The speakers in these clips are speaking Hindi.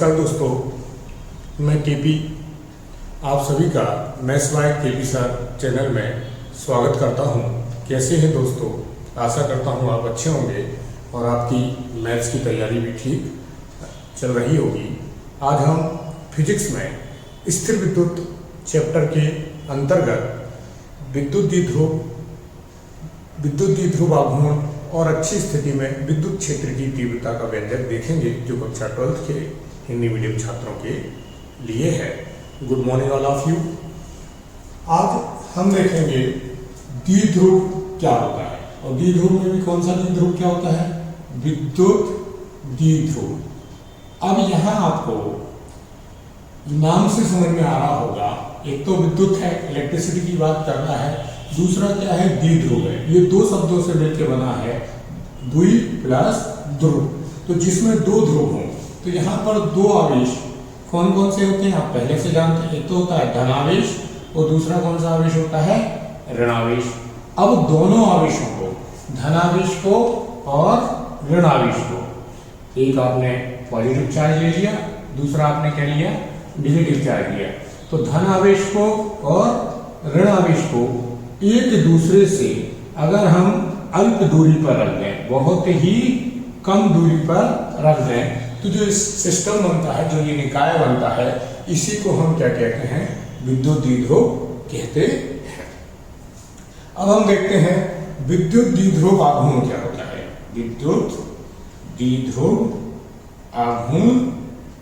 नमस्कार दोस्तों, मैं केपी आप सभी का maths by KP sir channel में स्वागत करता हूं। कैसे हैं दोस्तों? आशा करता हूं आप अच्छे होंगे और आपकी मैथ्स की तैयारी भी ठीक चल रही होगी। आज हम फिजिक्स में स्थिर विद्युत चैप्टर के अंतर्गत विद्युत द्विध्रुव आघूर्ण और अच्छी स्थिति में विद्युत क्षेत्र की तीव्रता का व्यंजक देखेंगे, जो कक्षा 12th के हिंदी मीडियम छात्रों के लिए है। Good morning all of you. आज हम देखेंगे द्विध्रुव क्या होता है, और द्विध्रुव में भी कौन सा द्विध्रुव क्या होता है? विद्युत द्विध्रुव। अब यहाँ आपको नाम से समझ में आ रहा होगा, एक तो विद्युत है, इलेक्ट्रिसिटी की बात कर रहा है, दूसरा क्या है? द्विध्रुव है। ये दो शब्दों से मिलकर बना है, द्वि प्लस ध्रुव। तो जिसमें दो ध्रुव हों, तो यहाँ पर दो आवेश कौन कौन से होते हैं आप पहले से जानते हैं। एक तो होता है धनावेश और दूसरा कौन सा आवेश होता है? ऋणावेश। अब दोनों आवेशों को, धनावेश को और ऋणावेश को, एक आपने पॉजिटिव चार्ज ले लिया, दूसरा आपने क्या लिया? नेगेटिव चार्ज लिया। तो धन आवेश को और ऋण आवेश को एक दूसरे से अगर हम अल्प दूरी पर रख दें, बहुत ही कम दूरी पर रख दें, तो जो इस सिस्टम बनता है, जो ये निकाय बनता है, इसी को हम क्या कहते हैं? विद्युत द्विध्रुव कहते हैं। अब हम देखते हैं विद्युत द्विध्रुव आघूर्ण क्या होता है। विद्युत द्विध्रुव आघूर्ण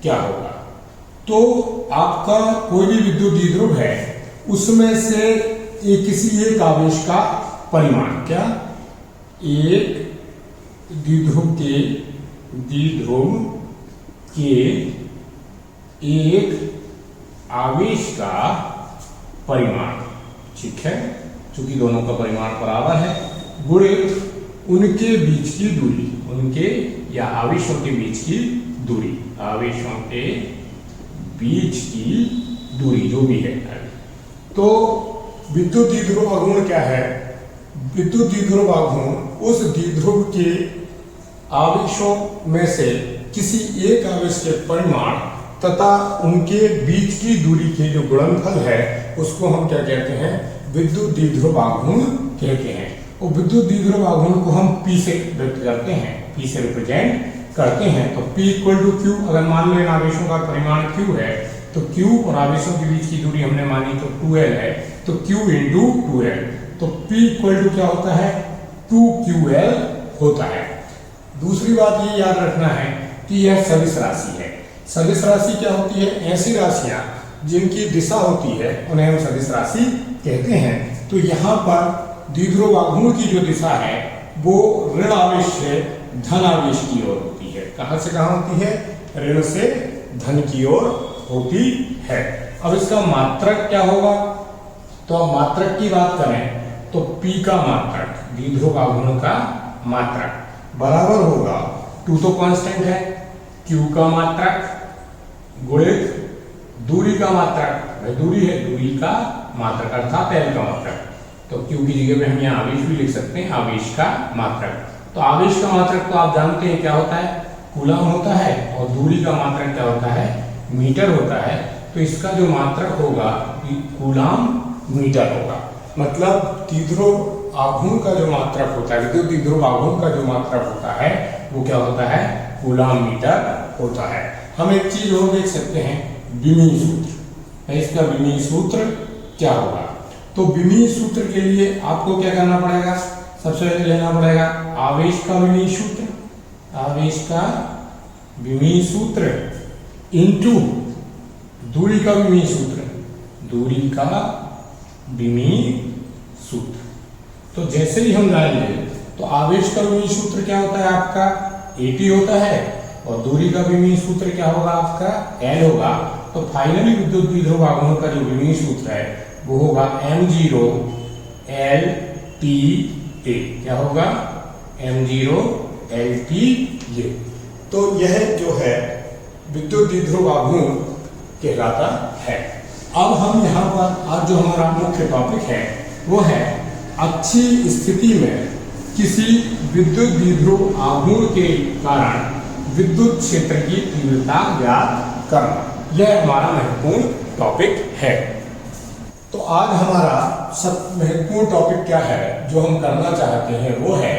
क्या होगा? तो आपका कोई भी विद्युत द्विध्रुव है, उसमें से किसी एक आवेश का परिमाण, क्या? एक द्विध्रुव के एक आवेश का परिमाण, ठीक है, चूंकि दोनों का परिमाण बराबर है, गुणित उनके बीच की दूरी, उनके या आवेशों के बीच की दूरी, आवेशों के बीच की दूरी जो भी है। तो विद्युत द्विध्रुव आघूर्ण क्या है? विद्युत द्विध्रुव आघूर्ण उस द्विध्रुव के आवेशों में से किसी एक आवेश के परिमाण तथा उनके बीच की दूरी के जो गुणनफल है, उसको हम क्या कहते हैं? विद्युत द्विध्रुव आघूर्ण कहते हैं। और विद्युत द्विध्रुव आघूर्ण को हम P से व्यक्त करते हैं, P से रिप्रेजेंट करते हैं। तो P इक्वल टू Q, अगर मान लो इन आवेशों का परिमाण Q है, तो Q और आवेशों के बीच की दूरी हमने मानी तो 2L है, तो Q इंटू 2L। तो P इक्वल टू क्या होता है? 2QL होता है। दूसरी बात ये याद रखना है कि यह सदिश राशि है। सदिश राशि क्या होती है? ऐसी राशियां जिनकी दिशा होती है उन्हें हम सदिश राशि कहते हैं। तो यहाँ पर द्विध्रुव आघूर्ण की जो दिशा है वो ऋण आवेश से धन आवेश की ओर होती है। कहां से कहां होती है? ऋण से धन की ओर होती है। अब इसका मात्रक क्या होगा? तो मात्रक की बात करें तो P का मात्रक, द्विध्रुव आघूर्ण का मात्रक बराबर होगा, 2 तो कांस्टेंट है, Q का मात्रक गुणित दूरी का मात्रक, दूरी है, दूरी का मात्रक अर्थात L का मात्रक। तो Q की जगह पे हम यहाँ आवेश भी लिख सकते हैं, आवेश का मात्रक। तो आवेश का मात्रक तो आप जानते हैं क्या होता है? कूलम होता है। और दूरी का मात्रक क्या होता है? मीटर होता है। तो इसका जो मात्रक होगा कूलम मीटर होगा। मतलब द्विध्रुव आघूर्ण का जो मात्रक होता है, विद्युत द्विध्रुव आघूर्ण का जो मात्रक होता है, वो क्या होता है? कूलम मीटर होता है। हम एक चीज और देख सकते हैं, विमीय सूत्र। इसका विमीय सूत्र क्या होगा? तो विमीय सूत्र के लिए आपको क्या करना पड़ेगा? सबसे पहले लेना पड़ेगा आवेश का विमीय सूत्र, आवेश का विमीय सूत्र इंटू दूरी का विमीय सूत्र, दूरी का विमीय सूत्र। तो जैसे ही हम लाएंगे तो आवेश का विमीय सूत्र क्या होता है आपका? AT होता है, और दूरी का विमीय सूत्र क्या होगा आपका? L होगा। तो फाइनली विद्युत द्विध्रुव आघूर्ण का जो विमीय सूत्र है वो होगा M0 LTA। क्या होगा? M0 LTA। तो यह जो है विद्युत द्विध्रुव आघूर्ण कहलाता है। अब हम यहाँ पर आज जो हमारा मुख्य टॉपिक है वो है अच्छी स्थिति में किसी विद्युत द्विध्रुव आघूर्ण के कारण विद्युत क्षेत्र की तीव्रता ज्ञात करना। यह हमारा महत्वपूर्ण टॉपिक है। तो आज हमारा सब महत्वपूर्ण टॉपिक क्या है जो हम करना चाहते हैं, वो है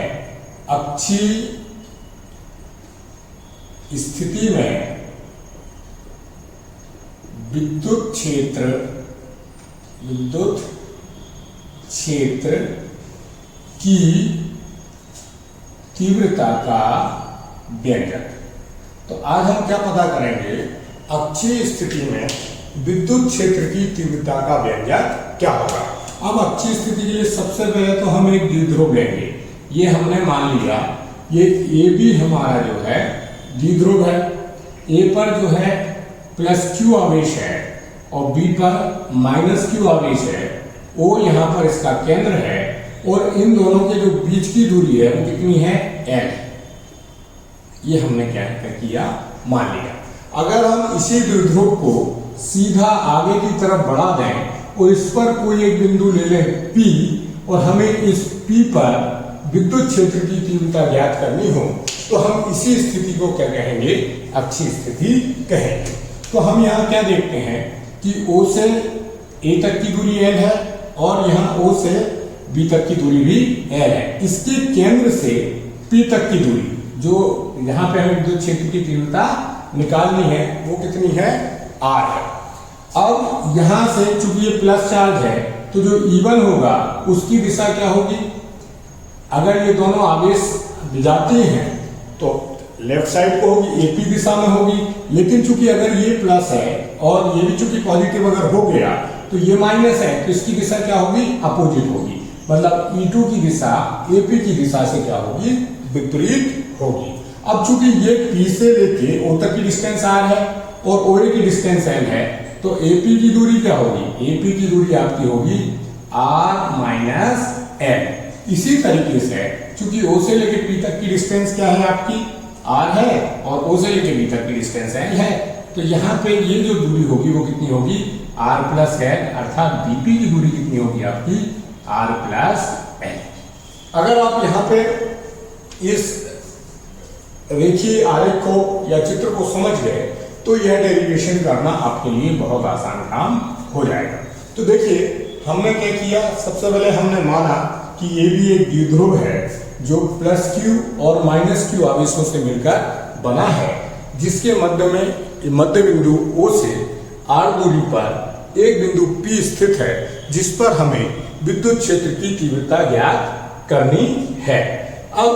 अक्षीय स्थिति में विद्युत क्षेत्र की तीव्रता का व्यंजक। तो आज हम क्या पता करेंगे, अक्षीय स्थिति में विद्युत क्षेत्र की तीव्रता का व्यंजक क्या होगा। अब अक्षीय स्थिति के लिए सबसे पहले तो हम एक द्विध्रुव लेंगे। ये हमने मान लिया, ये ए बी हमारा जो है द्विध्रुव है। ए पर जो है प्लस क्यू आवेश है और बी पर माइनस क्यू आवेश है। ओ यहाँ पर इसका केंद्र है और इन दोनों के जो बीच की दूरी है वो कितनी है, एल। ये हमने क्या किया, मान लिया। अगर हम इसी द्विध्रुव को सीधा आगे की तरफ बढ़ा दें और इस पर कोई एक बिंदु ले लें P, और हमें इस P पर विद्युत क्षेत्र की तीव्रता ज्ञात करनी हो, तो हम इसी स्थिति को क्या कहेंगे, अक्षीय स्थिति कहेंगे। तो हम यहाँ क्या देखते हैं कि O से A तक की दूरी L है और यहाँ O से B तक की दूरी भी L है। इसके केंद्र से P तक की दूरी, जो यहाँ पे हमें विद्युत क्षेत्र की तीव्रता निकालनी है, वो कितनी है, R है। अब यहां से चूंकि ये प्लस चार्ज है तो जो E1 होगा उसकी दिशा क्या होगी, अगर ये दोनों आवेश जाते हैं तो लेफ्ट साइड को होगी, AP दिशा में होगी। लेकिन चूंकि अगर ये प्लस है और ये भी चूंकि पॉजिटिव अगर हो गया तो ये माइनस है, तो इसकी दिशा क्या होगी, अपोजिट होगी। मतलब E2 की दिशा AP की दिशा से क्या होगी, विपरीत होगी। अब चूंकि ये P से लेके O तक की डिस्टेंस R है और OA की डिस्टेंस L है, तो AP की दूरी क्या होगी, AP की दूरी आपकी होगी R माइनस L। इसी तरीके से चूंकि O से लेके P तक की डिस्टेंस क्या है आपकी, R है, और O से लेके B तक की डिस्टेंस L है, तो यहाँ पे ये जो दूरी होगी वो कितनी होगी, R प्लस L, अर्थात BP की दूरी कितनी होगी आपकी, R प्लस L। अगर आप यहाँ पे इस रेखीय आरेख को या चित्र को समझ गए तो यह डेरिवेशन करना आपके लिए बहुत आसान काम हो जाएगा। तो देखिए हमने क्या किया, सबसे पहले हमने माना कि ये भी एक द्विध्रुव है जो प्लस क्यू और माइनस क्यू आवेशों से मिलकर बना है, जिसके मध्य में मध्य बिंदु O से R दूरी पर एक बिंदु P स्थित है, जिस पर हमें विद्युत क्षेत्र की तीव्रता ज्ञात करनी है। अब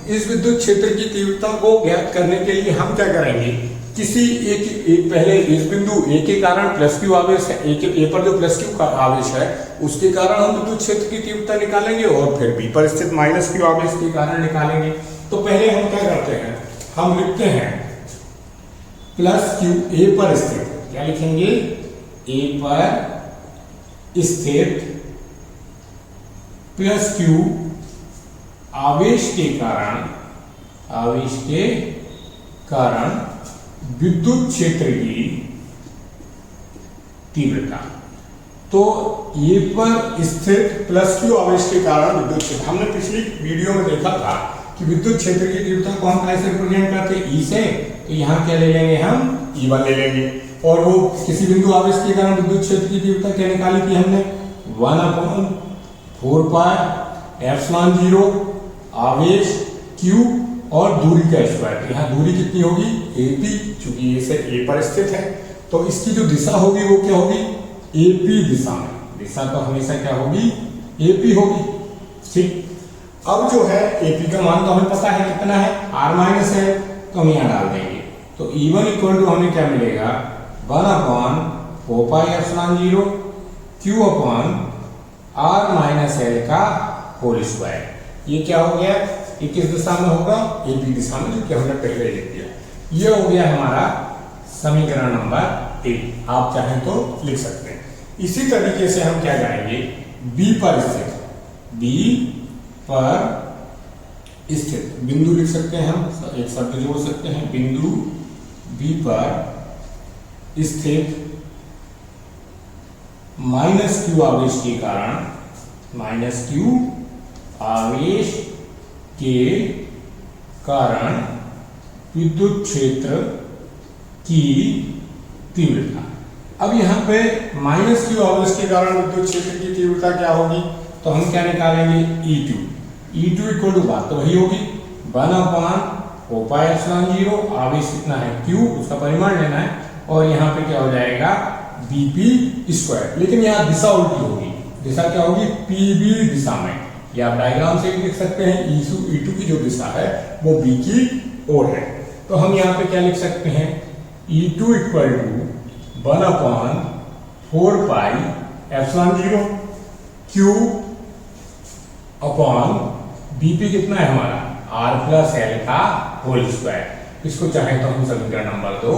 इस विद्युत क्षेत्र की तीव्रता को ज्ञात करने के लिए हम क्या करेंगे, किसी एक पहले इस बिंदु A के कारण प्लस क्यू आवेश है, A पर जो प्लस क्यू का आवेश है उसके कारण हम विद्युत क्षेत्र की तीव्रता निकालेंगे और फिर B पर स्थित माइनस क्यू आवेश के कारण निकालेंगे। तो पहले हम क्या करते हैं, हम लिखते हैं प्लस क्यू A पर स्थित, क्या लिखेंगे, A पर स्थित प्लस क्यू आवेश के कारण विद्युत क्षेत्र की तीव्रता। तो ये पर स्थित प्लस क्यू आवेश के कारण विद्युत क्षेत्र, हमने पिछली वीडियो में देखा था कि विद्युत क्षेत्र की तीव्रता को हम कैसे रिप्रेजेंट करते हैं, E से, तो यहाँ क्या ले लेंगे, हम E1 ले लेंगे। और वो किसी बिंदु आवेश के कारण विद्युत क्षेत्र की तीव्रता क्या निकाली थी हमने, 1/4 पाई एप्सिलॉन 0 आवेश Q और दूरी का स्क्वायर। यहाँ दूरी कितनी होगी, AP, चूंकि ये से A पर स्थित है तो इसकी जो दिशा होगी वो क्या होगी, AP दिशा में। दिशा तो हमेशा क्या होगी, AP होगी। ठीक, अब जो है AP का मान तो हमें पता है कितना है, R माइनस है, तो हम यहाँ डाल देंगे। तो E1 इक्वल टू हमें क्या मिलेगा, 1/4 pi epsilon 0 Q upon R minus L का होल स्क्वायर। ये क्या हो गया, ये किस दिशा में होगा, AP दिशा में, जो कि हमने पहले लिख दिया। ये हो गया हमारा समीकरण नंबर 1, आप चाहें तो लिख सकते हैं। इसी तरीके से हम क्या करेंगे, B पर स्थित, B पर स्थित बिंदु लिख सकते हैं, हम एक शब्द जोड़ सकते हैं, बिंदु B पर स्थित माइनस क्यू आवेश के कारण, माइनस क्यू आवेश के कारण विद्युत क्षेत्र की तीव्रता। अब यहाँ पे माइनस क्यू आवेश के कारण विद्युत क्षेत्र की तीव्रता क्या होगी, तो हम क्या निकालेंगे, E2 इक्वल टू बात तो वही होगी 1/4πε0, आवेश कितना है Q, उसका परिमाण लेना है, और यहाँ पे क्या हो जाएगा Bp²। लेकिन यहाँ दिशा उल्टी होगी, दिशा क्या होगी, PB दिशा में, या आप डायग्राम से भी लिख सकते हैं E2 की जो दिशा है वो B की ओर है। तो हम यहाँ पे क्या लिख सकते हैं, E2 equal to 1/4πε0 Q upon Bp कितना है हमारा R+L का होल स्क्वायर। इसको चाहे तो हम समीकरण नंबर 2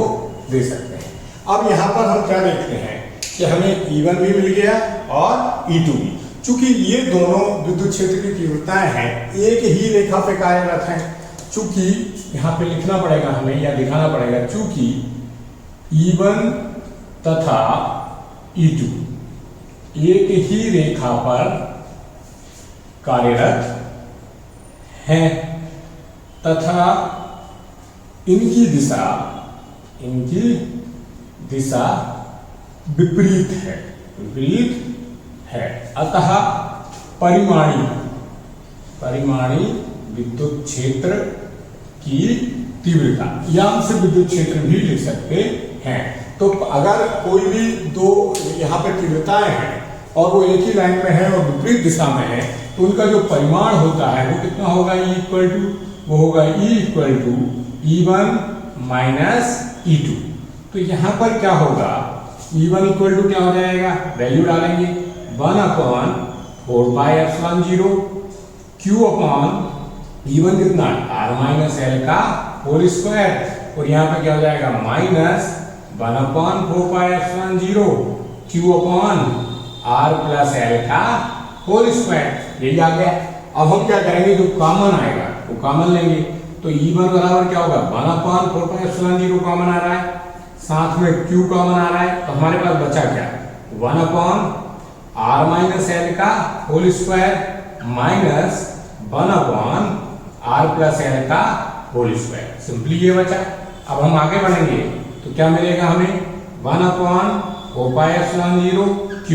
दे सकते हैं। अब यहाँ पर हम क्या देखते हैं कि हमें E1 भी मिल गया और E2 भी। चूंकि ये दोनों विद्युत क्षेत्र की तीव्रताएं हैं, एक ही रेखा पे कार्यरत हैं, चूंकि यहाँ पे लिखना पड़ेगा हमें या दिखाना पड़ेगा, चूंकि E1 तथा E2 एक ही रेखा पर कार्यरत हैं तथा इनकी दिशा विपरीत है, अतः परिमाणी विद्युत क्षेत्र की तीव्रता, या हम सिर्फ विद्युत क्षेत्र भी लिख सकते हैं। तो अगर कोई भी दो यहाँ पे तीव्रताएं हैं और वो एक ही लाइन में है और विपरीत दिशा में है, तो उनका जो परिमाण होता है वो कितना होगा, वो होगा E1 माइनस E2। तो यहाँ पर क्या होगा, E1 इक्वल टू क्या हो जाएगा, वैल्यू डालेंगे 1/4πε0 Q अपॉन E1 कितना R-L का होल स्क्वायर, और यहाँ पे क्या हो जाएगा माइनस 1/4πε0 Q अपॉन R+L का होल स्क्वायर। यही आ गया। अब हम क्या करेंगे, जो कॉमन आएगा वो कॉमन लेंगे। तो E1 बराबर क्या होगा, 1/4πε0 कॉमन आ रहा है, साथ में Q कॉमन आ रहा है, तो हमारे पास बचा क्या, 1/R-L का होल स्क्वायर माइनस 1/R+L का होल स्क्वायर। सिंपली ये बचा। अब हम आगे बढ़ेंगे तो क्या मिलेगा हमें, 1/4πε0 Q।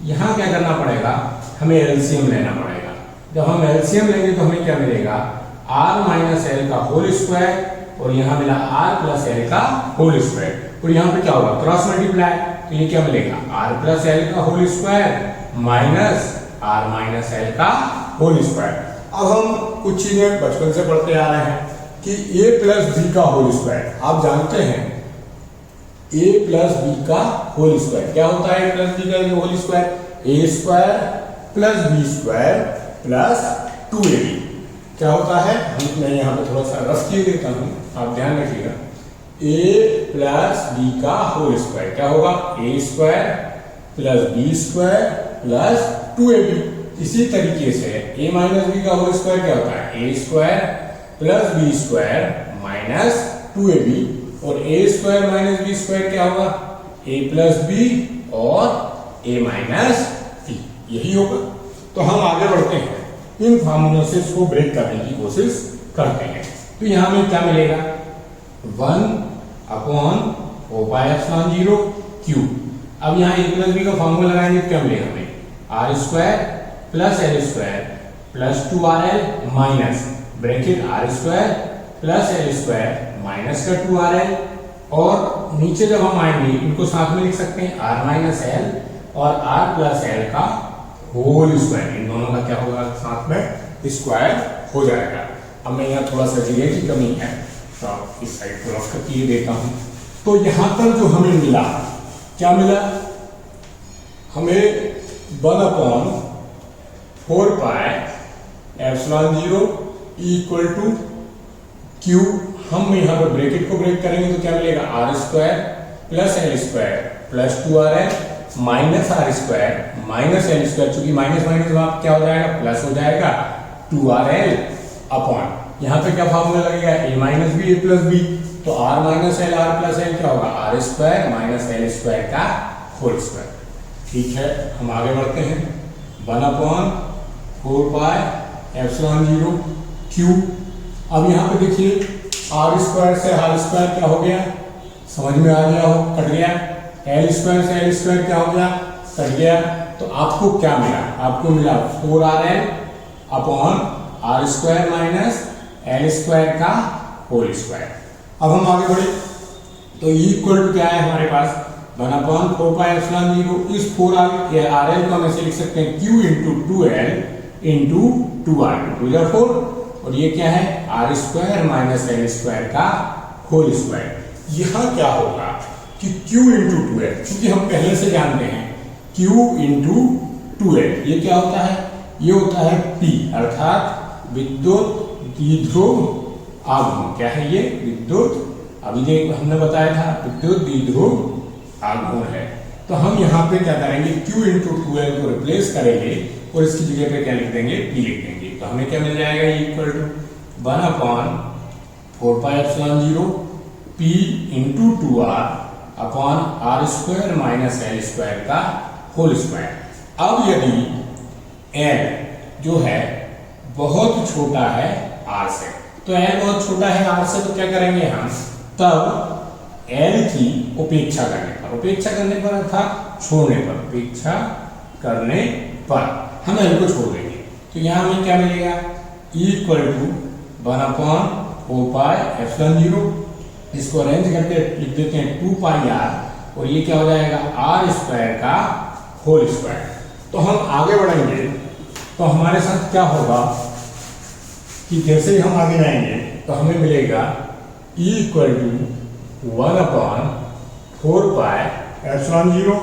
यहाँ क्या करना पड़ेगा, हमें एलसीएम लेना पड़ेगा। जब हम एलसीएम लेंगे तो हमें क्या मिलेगा, R-L का होल स्क्वायर, और यहाँ मिला R+L का होल स्क्वायर, और यहाँ पे क्या होगा क्रॉस मल्टीप्लाई, तो ये क्या मिलेगा R+L का होल स्क्वायर माइनस R-L का होल स्क्वायर। अब हम कुछ चीजें बचपन से पढ़ते आ रहे हैं कि A प्लस B का होल स्क्वायर, आप जानते हैं A प्लस B का होल स्क्वायर क्या होता है, A प्लस B का whole square A square plus B square plus 2AB क्या होता है। मैं यहाँ पे थोड़ा सा रफ किए देता हूँ, आप ध्यान रखिएगा। A प्लस B का होल स्क्वायर क्या होगा, A square plus B square plus 2AB। इसी तरीके से A माइनस B का होल स्क्वायर क्या होता है, A square plus B square minus 2AB, और A square minus B square क्या होगा, A प्लस B और A माइनस B, यही होगा। तो हम आगे बढ़ते हैं, इन फॉर्मूलों से इसको ब्रेक करने की कोशिश करते हैं। तो यहाँ में क्या मिलेगा, 1/4πε0 Q। अब यहाँ A प्लस B का फॉर्मूला लगाएंगे तो क्या मिलेगा हमें, R square plus L square plus 2RL minus bracket R square plus L square minus का 2RL, और नीचे जब हम आएंगे इनको साथ में लिख सकते हैं R-L और R+L का होल स्क्वायर, इन दोनों का क्या होगा साथ में स्क्वायर हो जाएगा। अब मैं यहाँ थोड़ा सा जगह की कमी है तो इस साइड को रख कर ये देता हूँ। तो यहाँ पर जो हमें मिला, क्या मिला हमें, 1/4πε0 इक्वल टू Q। हम यहाँ पर ब्रैकेट को ब्रेक करेंगे तो क्या मिलेगा, R square plus L square plus 2RL minus R square minus L square, चूंकि माइनस माइनस वहां क्या हो जाएगा, प्लस हो जाएगा 2RL अपॉन, यहाँ पे क्या फॉर्मूला लगेगा, A minus B A plus B, तो R-L R+L क्या होगा, R square minus L square का होल स्क्वायर। ठीक है, हम आगे बढ़ते हैं। 1/4πε0 Q। अब यहाँ पे देखिए आर स्क्वायर से आर स्क्वायर क्या हो गया, समझ में आ गया हो, कट गया। एल स्क्वायर से एल स्क्वायर क्या हो गया, कट गया। तो आपको क्या मिला, आपको मिला 4rn upon R square minus L square का होल स्क्वायर। अब हम आगे बढ़े तो इक्वल टू क्या है हमारे पास 1/4πε0। इस 4rl को हम ऐसे लिख सकते हैं q into 2l into 2r 4, और ये क्या है R square minus L square का होल स्क्वायर। यहां क्या होगा कि q इंटू 2l, क्योंकि हम पहले से जानते हैं q इंटू 2l ये क्या होता है, ये होता है P अर्थात विद्युत द्विध्रुव आघूर्ण। क्या है ये, विद्युत, अभी देख हमने बताया था विद्युत द्विध्रुव आघूर्ण है। तो हम यहाँ पे क्या करेंगे q इंटू 2l को रिप्लेस करेंगे और इसकी जगह पे क्या लिख देंगे, P लिख देंगे। तो हमें क्या मिल जाएगा, equal to 1/4πε0 P into 2r upon R square minus L square का होल स्क्वायर। अब यदि l जो है बहुत छोटा है r से, तो l बहुत छोटा है r से, तो क्या करेंगे हम, तब l की उपेक्षा करने पर अर्थात छोड़ने पर, उपेक्षा करने पर हम l को छोड़ देंगे। तो यहां हमें क्या मिलेगा, इक्वल टू 1/4πε0, इसको अरेंज करके लिख देते हैं 2πr, और ये क्या हो जाएगा आर स्क्वायर का होल स्क्वायर। तो हम आगे बढ़ेंगे तो हमारे साथ क्या होगा कि जैसे ही हम आगे जाएंगे तो हमें मिलेगा इक्वल टू 1/4πε0,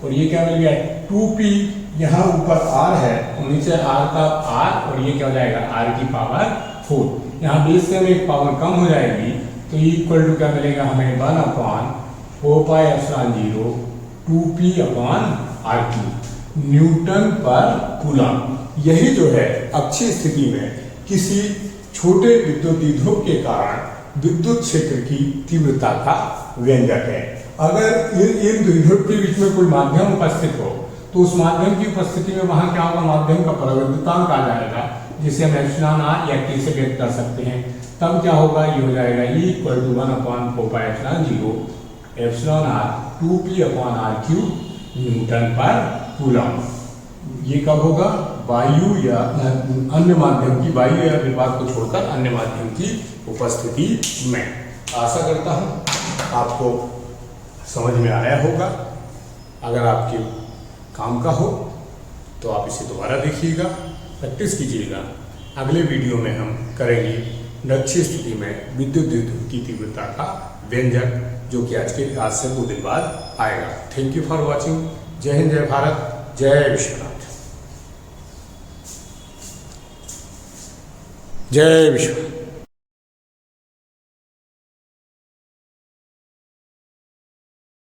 और ये क्या मिल गया 2p, यहाँ ऊपर r है और नीचे r का r, और ये क्या हो जाएगा r की पावर 4। यहाँ बेस से में एक पावर कम हो जाएगी, तो इक्वल टू क्या मिलेगा हमें 1/4πε0 2p upon r3 newton per coulomb. यही जो है अक्षीय स्थिति में किसी छोटे विद्युत द्विध्रुव के कारण विद्युत क्षेत्र की तीव्रता का व्यंजक है। अगर इन द्विध्रुव के बीच में कोई माध्यम उपस्थित हो तो उस माध्यम की उपस्थिति में वहां क्या होगा, माध्यम का प्रवर्धितांक आ जाएगा, जिसे हम एप्सिलॉन r या k से व्यक्त कर सकते हैं। तब क्या होगा, ये हो जाएगा equal to 1/4πε0 epsilon r 2p upon r3 newton per coulomb. ये कब होगा, वायु या अन्य माध्यम की, वायु या विभाग को छोड़कर अन्य माध्यम की उपस्थिति में। आशा करता हूं आपको समझ में आया होगा। अगर आपके काम का हो तो आप इसे दोबारा देखिएगा, प्रैक्टिस कीजिएगा। अगले वीडियो में हम करेंगे नक्षीय स्थिति में विद्युत द्विध्रुव की तीव्रता का व्यंजक, जो कि आज से 2 दिन बाद आएगा। Thank you for watching. जय हिंद, जय भारत, जय विश्वनाथ, जय विश्वनाथ।